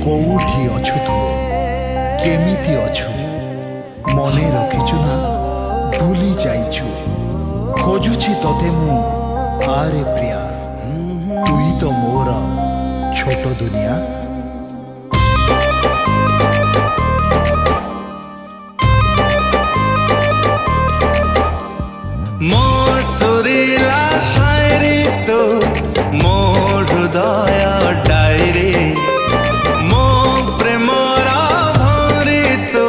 କୋଉଠି ଅଛୁ ତୁ କେମିତି ଅଛୁ ମନେ ରଖିଛୁ ନା ଭୁଲି ଯାଇଛୁ ଖୋଜୁଛି ତତେ ମୁଁ ଆରେ ପ୍ରିୟା ତୁଇ ତ ମୋର ଛୋଟ ଦୁନିଆ ମୋ ସୁରିଲା ଶାୟରି ତୁ ମୋ ହୃଦୟ ଡାଇରୀ ମୋ ପ୍ରେମର ଭରି ତୁ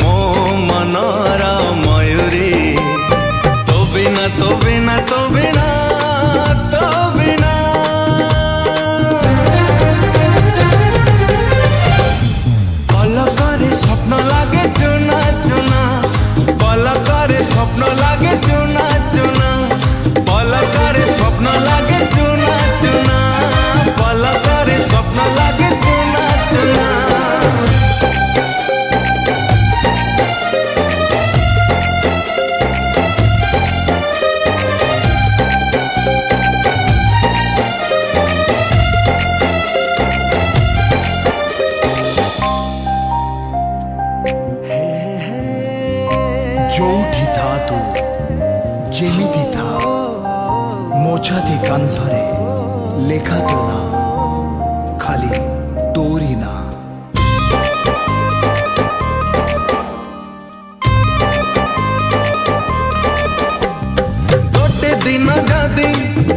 ମୋ ମନର ମୟୂରୀ ତୋ ବିନା ତୋ ବିନା ତୋ ବିନା ତୋ ବିନା ପଲକରେ ସ୍ୱପ୍ନ ଲାଗେ ଚୁନା ଚୁନା ପଲକରେ ସ୍ୱପ୍ନ ଲାଗେ ଚୁନା ଚୁନା ପଲକରେ ସ୍ୱପ୍ନ ଲାଗେ ଚୁନା ଚୁନା ପଲକରେ ସ୍ୱପ୍ନ ଲାଗେ ଚୁନା ଚୁନା ଯୋଉଠି ଥା ତୁ ଯେମିତି ଥା ମୋ ଛାତି କାନ୍ଥରେ ଲେଖା ତୋ ନା ଖାଲି ତୋରି ନା ଗୋଟେ ଦିନ ଯଦି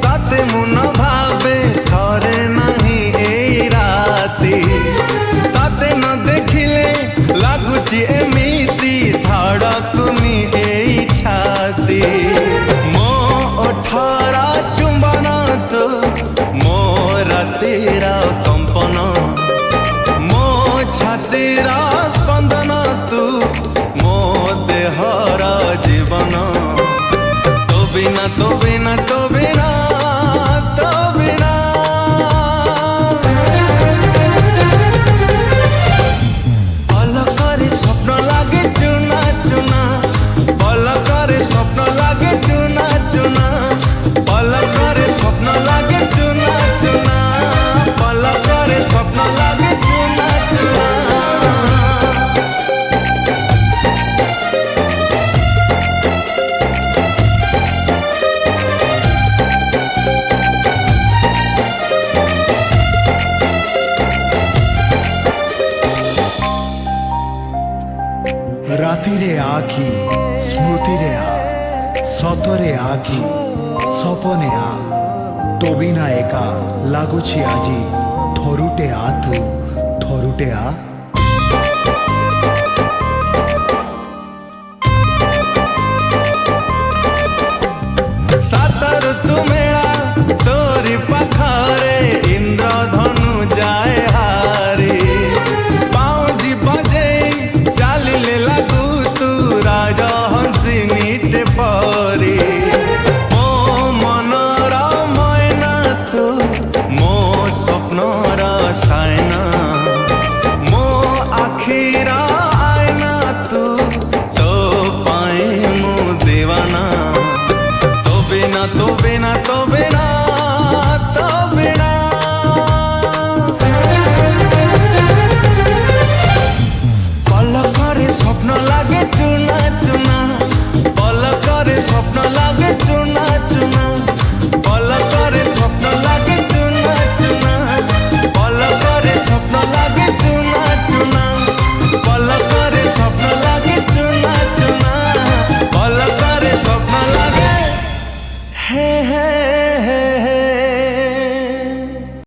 ତତେ ମୁଁ ନ ଭାବେ ସରେ ନାହିଁ ଏଇ ରାତି ତତେ ନ ଦେଖିଲେ ଲାଗୁଛି ଏମିତି ଧଡ଼କୁନି ଏଇ ଛାତି ମୋ ଓଠର ଚୁମ୍ବନ ତୁ ମୋ ରାତିର କମ୍ପନ ମୋ ଛାତିର ସ୍ପନ୍ଦନ ତୁ ମୋ ଦେହର ଜୀବନ ତୋ ବିନା ତୋ ବିନା ତୋ ବିନା ତୋ ବିନା ପଲକରେ ସ୍ୱପ୍ନ ଲାଗେ ଚୁନା ଚୁନା ପଲକରେ ସ୍ୱପ୍ନ ଲାଗେ ଚୁନା ଚୁନା ପଲକରେ ସ୍ୱପ୍ନ ଲାଗେ ଚୁନା ଚୁନା ପଲକରେ ସ୍ୱପ୍ନ ଲାଗେ ଚୁନା ଚୁନା ରାତିରେ ଆଖି ସ୍ମୃତିରେ ଆ ସତରେ ଆଖି ସପନେ ଆ ତୋ ବିନା ଏକା ଲାଗୁଛି ଆଜି ଥରୁଟେ ଆ ତୁ ଥରୁଟେ ଆ